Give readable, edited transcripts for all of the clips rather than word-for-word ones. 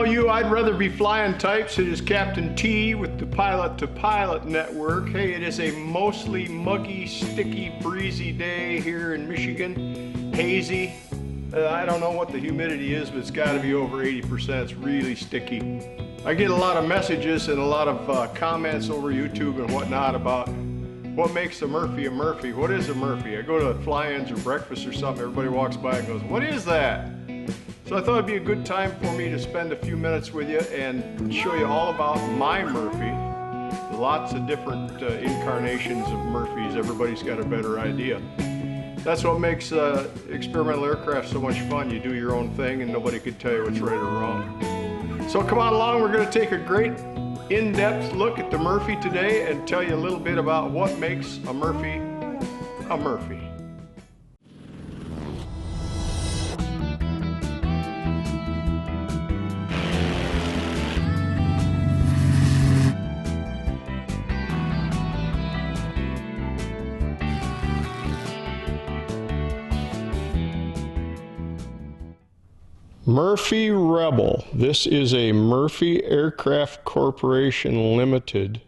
I'd rather be flying types. It is Captain T with the Pilot to Pilot Network. Hey, it is a mostly muggy, sticky, breezy day here in Michigan. Hazy. I don't know what the humidity is, but it's got to be over 80%. It's really sticky. I get a lot of messages and a lot of comments over YouTube and whatnot about what makes a Murphy a Murphy. What is a Murphy? I go to fly-ins or breakfast or something, everybody walks by and goes, what is that? So I thought it'd be a good time for me to spend a few minutes with you and show you all about my Murphy. Lots of different incarnations of Murphys. Everybody's got a better idea. That's what makes experimental aircraft so much fun. You do your own thing and nobody can tell you what's right or wrong. So come on along, we're going to take a great in-depth look at the Murphy today and tell you a little bit about what makes a Murphy a Murphy. Murphy Rebel. This is a Murphy Aircraft Corporation Limited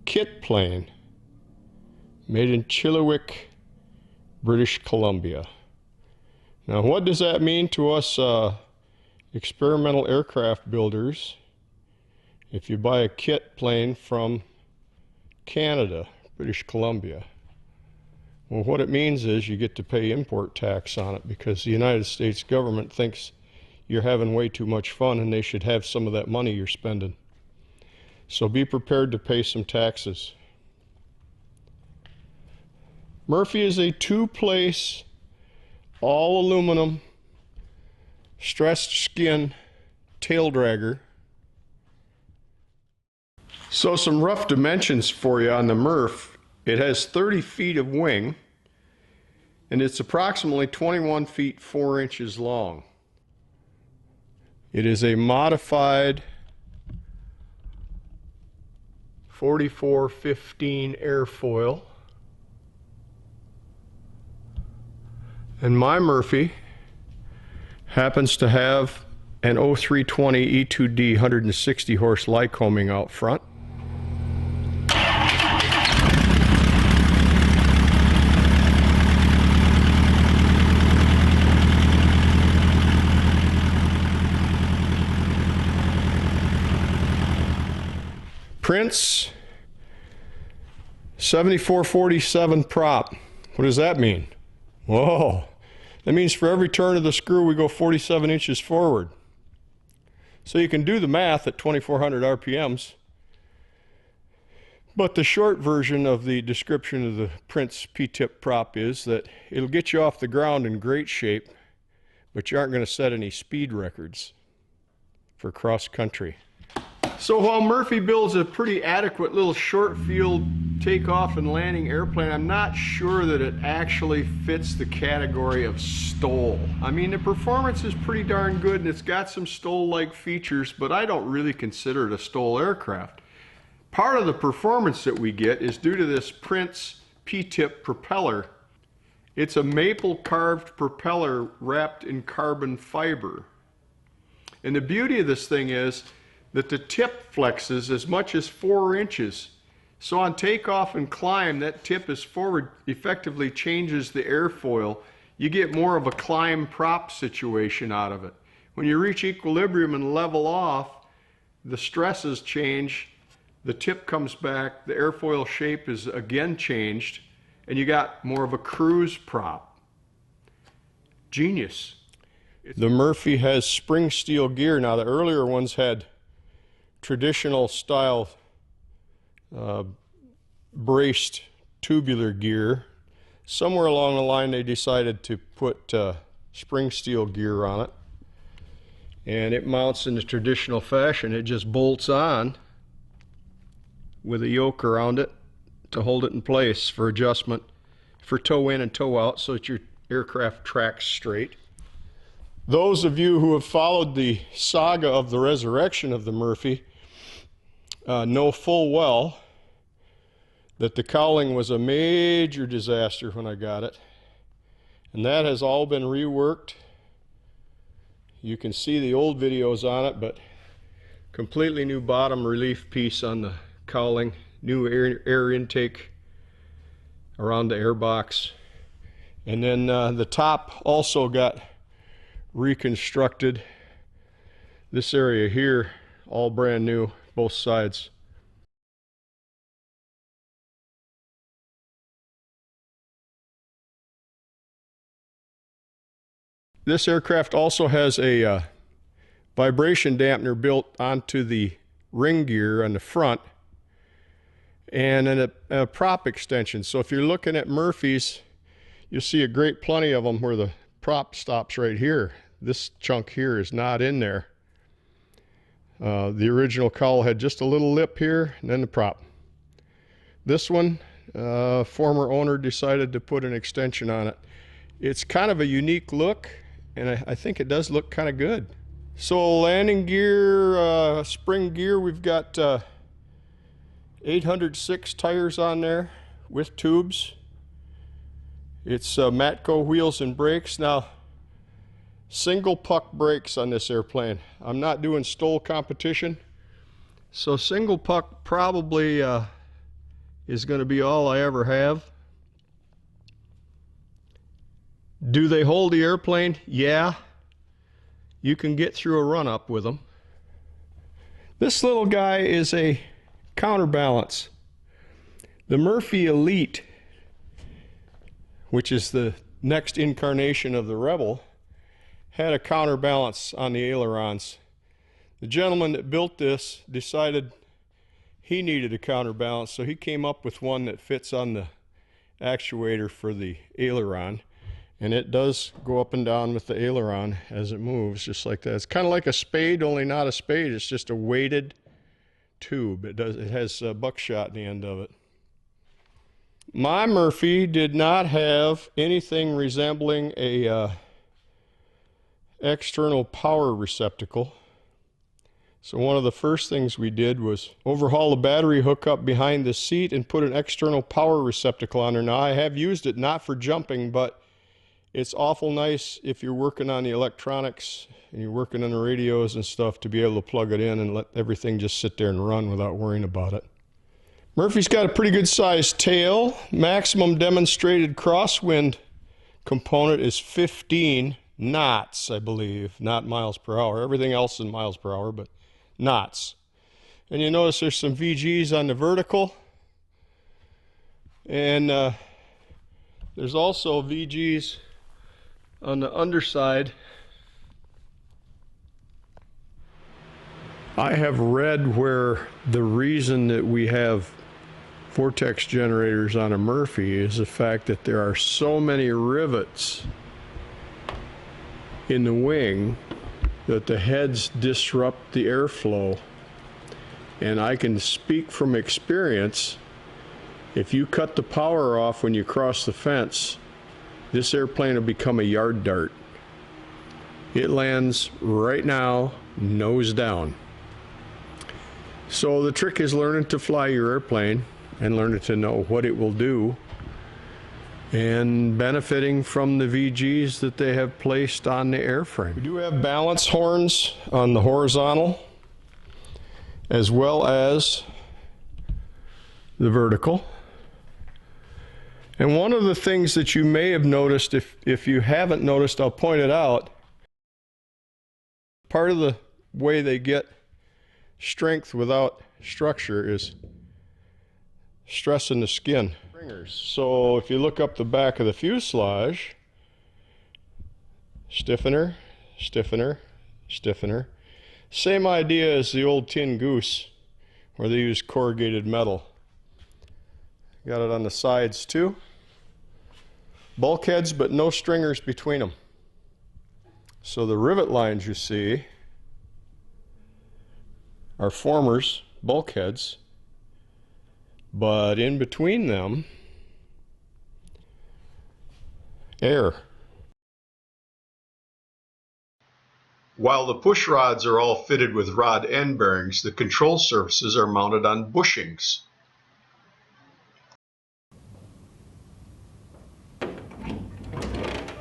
kit plane made in Chilliwack, British Columbia. Now, what does that mean to us experimental aircraft builders if you buy a kit plane from Canada, British Columbia? Well, what it means is you get to pay import tax on it because the United States government thinks you're having way too much fun and they should have some of that money you're spending. So be prepared to pay some taxes. Murphy is a two-place, all aluminum, stressed skin tail dragger. So some rough dimensions for you on the Murph. It has 30 feet of wing and it's approximately 21 feet 4 inches long. It is a modified 4415 airfoil. And my Murphy happens to have an 0320 E2D 160 horse Lycoming out front. Prince 7447 prop. What does that mean? Whoa, that means for every turn of the screw we go 47 inches forward. So you can do the math at 2400 RPMs. But the short version of the description of the Prince P-tip prop is that it'll get you off the ground in great shape, but you aren't going to set any speed records for cross country. So while Murphy builds a pretty adequate little short field takeoff and landing airplane, I'm not sure that it actually fits the category of STOL. I mean, the performance is pretty darn good and it's got some STOL-like features, but I don't really consider it a STOL aircraft. Part of the performance that we get is due to this Prince P-tip propeller. It's a maple carved propeller wrapped in carbon fiber. And the beauty of this thing is that the tip flexes as much as 4 inches. So on takeoff and climb, that tip is forward, effectively changes the airfoil. You get more of a climb prop situation out of it. When you reach equilibrium and level off, the stresses change, the tip comes back, the airfoil shape is again changed, and you got more of a cruise prop. Genius. The Murphy has spring steel gear. Now the earlier ones had traditional style braced tubular gear. Somewhere along the line they decided to put spring steel gear on it, and it mounts in the traditional fashion. It just bolts on with a yoke around it to hold it in place for adjustment for toe in and toe out so that your aircraft tracks straight. Those of you who have followed the saga of the resurrection of the Murphy know full well that the cowling was a major disaster when I got it, and that has all been reworked You can see the old videos on it, but completely new bottom relief piece on the cowling, new air intake around the air box, and then the top also got reconstructed. This area here, all brand new, both sides. This aircraft also has a vibration dampener built onto the ring gear on the front, and then a prop extension. So if you're looking at Murphys, you'll see a great plenty of them where the prop stops right here. This chunk here is not in there. The original cowl had just a little lip here and then the prop. This one, former owner decided to put an extension on it. It's kind of a unique look, and I think it does look kind of good. So landing gear, spring gear, we've got 806 tires on there with tubes. It's Matco wheels and brakes. Now, single puck brakes on this airplane. I'm not doing stole competition, so single puck probably is going to be all I ever have. Do they hold the airplane? Yeah. You can get through a run-up with them. This little guy is a counterbalance. The Murphy Elite, which is the next incarnation of the Rebel, had a counterbalance on the ailerons. The gentleman that built this decided he needed a counterbalance, so he came up with one that fits on the actuator for the aileron. And it does go up and down with the aileron as it moves, just like that. It's kind of like a spade, only not a spade. It's just a weighted tube. It has buckshot in the end of it. My Murphy did not have anything resembling a external power receptacle. So one of the first things we did was overhaul the battery hookup behind the seat and put an external power receptacle on there. Now, I have used it not for jumping, but it's awful nice if you're working on the electronics and you're working on the radios and stuff to be able to plug it in and let everything just sit there and run without worrying about it. Murphy's got a pretty good sized tail. Maximum demonstrated crosswind component is 15 knots, I believe, not miles per hour. Everything else is miles per hour, but knots. And you notice there's some VGs on the vertical, and there's also VGs on the underside. I have read where the reason that we have vortex generators on a Murphy is the fact that there are so many rivets in the wing that the heads disrupt the airflow. And I can speak from experience, if you cut the power off when you cross the fence, this airplane will become a yard dart. It lands right now, nose down. So the trick is learning to fly your airplane and learning to know what it will do, and benefiting from the VGs that they have placed on the airframe. We do have balance horns on the horizontal as well as the vertical. And one of the things that you may have noticed, if you haven't noticed, I'll point it out. Part of the way they get strength without structure is stressing the skin. So if you look up the back of the fuselage, stiffener, stiffener, stiffener. Same idea as the old Tin Goose, where they use corrugated metal. Got it on the sides too. Bulkheads, but no stringers between them. So the rivet lines you see are formers, bulkheads, but in between them, air. While the push rods are all fitted with rod end bearings, the control surfaces are mounted on bushings.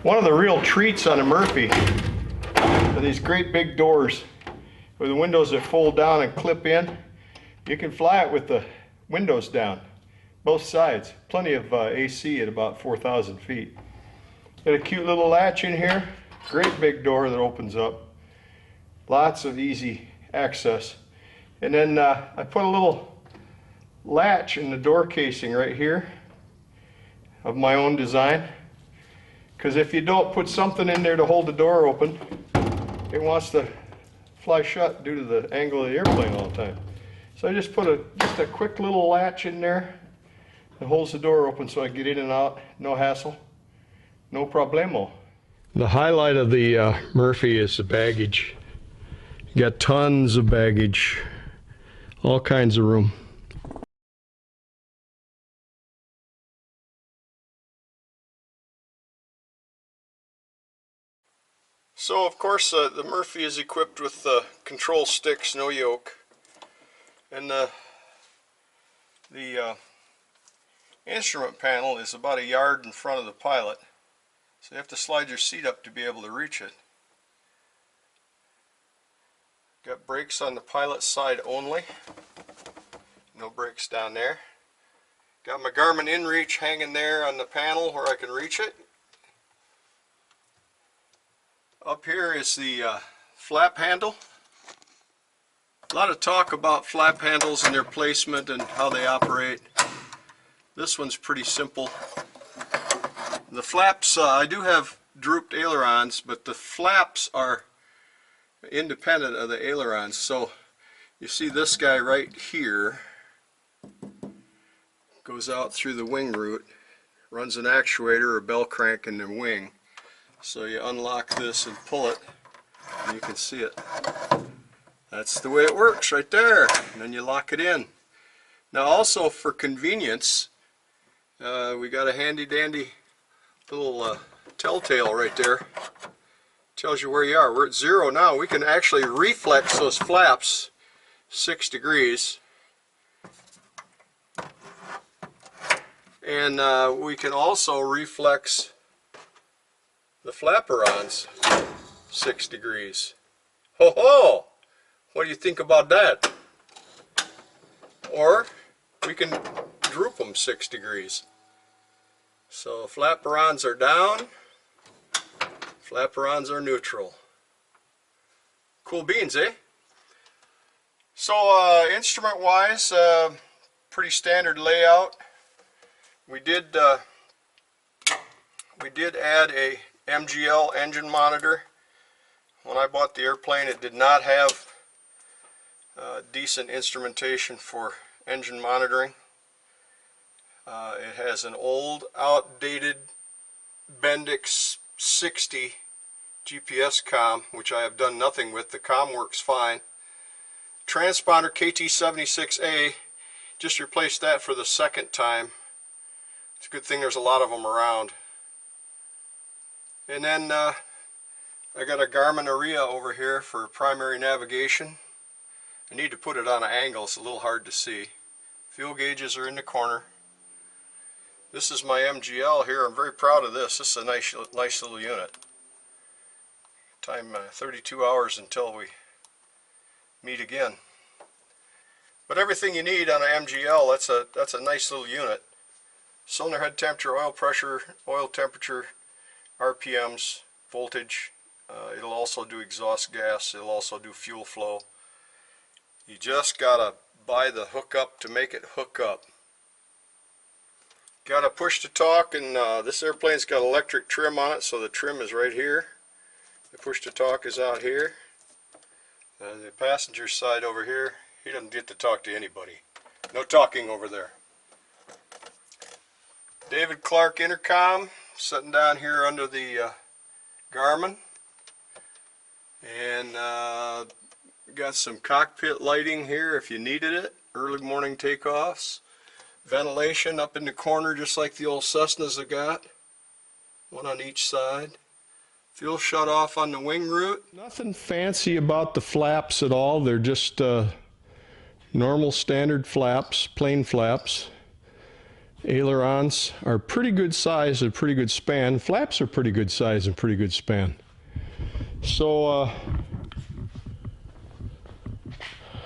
One of the real treats on a Murphy are these great big doors with the windows that fold down and clip in. You can fly it with the windows down, both sides. Plenty of AC at about 4,000 feet. Got a cute little latch in here. Great big door that opens up. Lots of easy access. And then I put a little latch in the door casing right here of my own design. Because if you don't put something in there to hold the door open, it wants to fly shut due to the angle of the airplane all the time. So I just put just a quick little latch in there that holds the door open so I get in and out, no hassle, no problemo. The highlight of the Murphy is the baggage. You got tons of baggage, all kinds of room. So of course the Murphy is equipped with control sticks, no yoke, and the instrument panel is about a yard in front of the pilot, so you have to slide your seat up to be able to reach it. Got brakes on the pilot side only, no brakes down there. Got my Garmin inReach hanging there on the panel where I can reach it. Up here is the flap handle. A lot of talk about flap handles and their placement and how they operate. This one's pretty simple. The flaps, I do have drooped ailerons, but the flaps are independent of the ailerons. So you see this guy right here goes out through the wing root, runs an actuator or bell crank in the wing. So you unlock this and pull it, and you can see it. That's the way it works right there. And then you lock it in. Now also for convenience, we got a handy dandy little telltale right there. Tells you where you are. We're at 0 now. We can actually reflex those flaps 6 degrees. And we can also reflex the flaperons 6 degrees. Ho ho! What do you think about that? Or we can droop them 6 degrees. So flaperons are down, flaperons are neutral. Cool beans, eh? So instrument wise, pretty standard layout. We did add a MGL engine monitor. When I bought the airplane, it did not have decent instrumentation for engine monitoring. It has an old, outdated Bendix 60 GPS comm, which I have done nothing with. The comm works fine. Transponder KT76A, just replaced that for the second time. It's a good thing there's a lot of them around. And then I got a Garmin Aria over here for primary navigation. I need to put it on an angle, it's a little hard to see. Fuel gauges are in the corner. This is my MGL here. I'm very proud of this. This is a nice little unit. Time 32 hours until we meet again. But everything you need on an MGL, that's a nice little unit. Cylinder head temperature, oil pressure, oil temperature, RPMs, voltage. It'll also do exhaust gas. It'll also do fuel flow. You just gotta buy the hookup to make it hook up. Got a push to talk, and this airplane's got electric trim on it, so the trim is right here. The push to talk is out here. The passenger side over here, he doesn't get to talk to anybody. No talking over there. David Clark intercom sitting down here under the Garmin, and got some cockpit lighting here if you needed it. Early morning takeoffs. Ventilation up in the corner just like the old Cessnas have got. One on each side. Fuel shut off on the wing root. Nothing fancy about the flaps at all. They're just normal standard flaps, plain flaps. Ailerons are pretty good size and pretty good span. Flaps are pretty good size and pretty good span. So,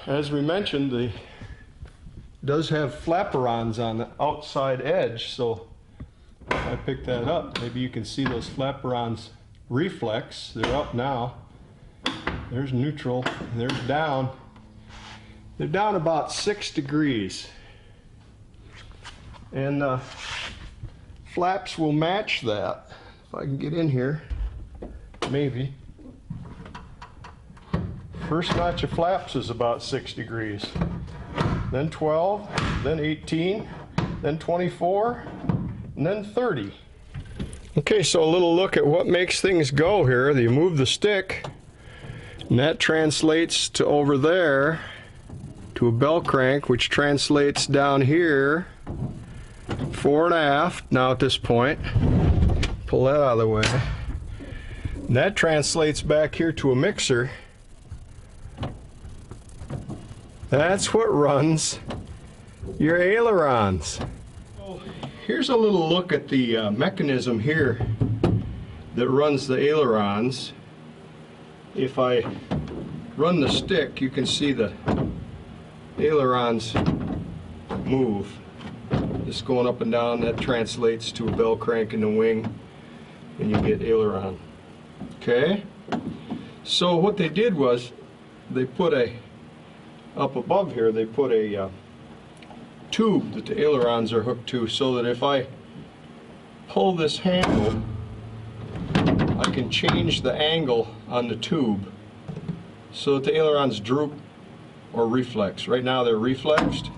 as we mentioned, it does have flaperons on the outside edge, so I picked that up. Maybe you can see those flaperons reflex. They're up now. There's neutral, and there's down. They're down about 6 degrees. And flaps will match that. If I can get in here, maybe. First notch of flaps is about 6 degrees. Then 12, then 18, then 24, and then 30. Okay, so a little look at what makes things go here. You move the stick, and that translates to over there to a bell crank, which translates down here fore and aft. Now at this point, pull that out of the way. And that translates back here to a mixer. That's what runs your ailerons. So here's a little look at the mechanism here that runs the ailerons. If I run the stick, you can see the ailerons move. Just going up and down, that translates to a bell crank in the wing, and you get aileron. Okay? So what they did was, they put up above here, they put a tube that the ailerons are hooked to, so that if I pull this handle, I can change the angle on the tube so that the ailerons droop or reflex. Right now they're reflexed.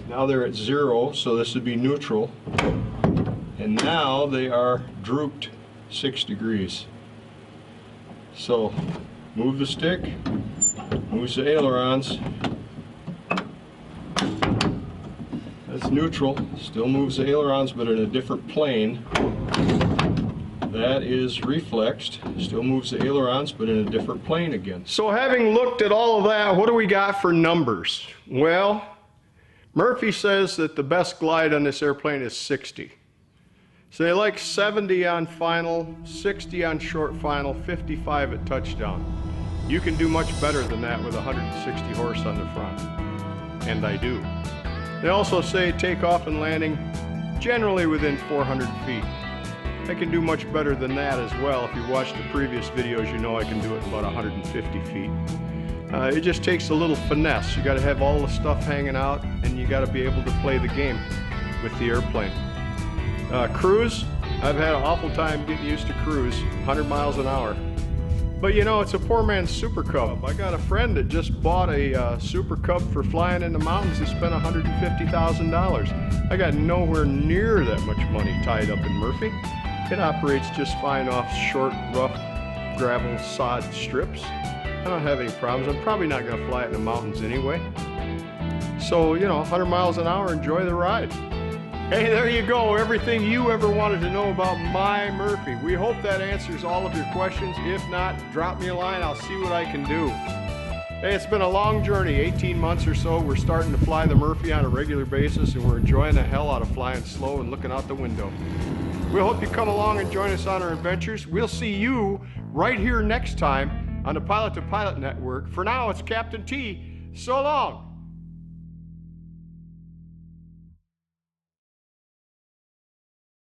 Now they're at 0, so this would be neutral. And now they are drooped 6 degrees. So move the stick, moves the ailerons. That's neutral, still moves the ailerons but in a different plane. That is reflexed, still moves the ailerons but in a different plane again. So having looked at all of that, what do we got for numbers? Well, Murphy says that the best glide on this airplane is 60. So they like 70 on final, 60 on short final, 55 at touchdown. You can do much better than that with 160 horse on the front. And I do. They also say takeoff and landing generally within 400 feet. I can do much better than that as well. If you watched the previous videos, you know I can do it in about 150 feet. It just takes a little finesse. You got to have all the stuff hanging out, and you got to be able to play the game with the airplane. Cruise, I've had an awful time getting used to cruise, 100 miles an hour. But you know, it's a poor man's Super Cub. I got a friend that just bought a Super Cub for flying in the mountains. He spent $150,000. I got nowhere near that much money tied up in Murphy. It operates just fine off short, rough, gravel, sod strips. I don't have any problems. I'm probably not going to fly it in the mountains anyway. So, you know, 100 miles an hour, enjoy the ride. Hey, there you go. Everything you ever wanted to know about my Murphy. We hope that answers all of your questions. If not, drop me a line. I'll see what I can do. Hey, it's been a long journey, 18 months or so. We're starting to fly the Murphy on a regular basis, and we're enjoying the hell out of flying slow and looking out the window. We hope you come along and join us on our adventures. We'll see you right here next time on the Pilot to Pilot Network. For now, it's Captain T. So long.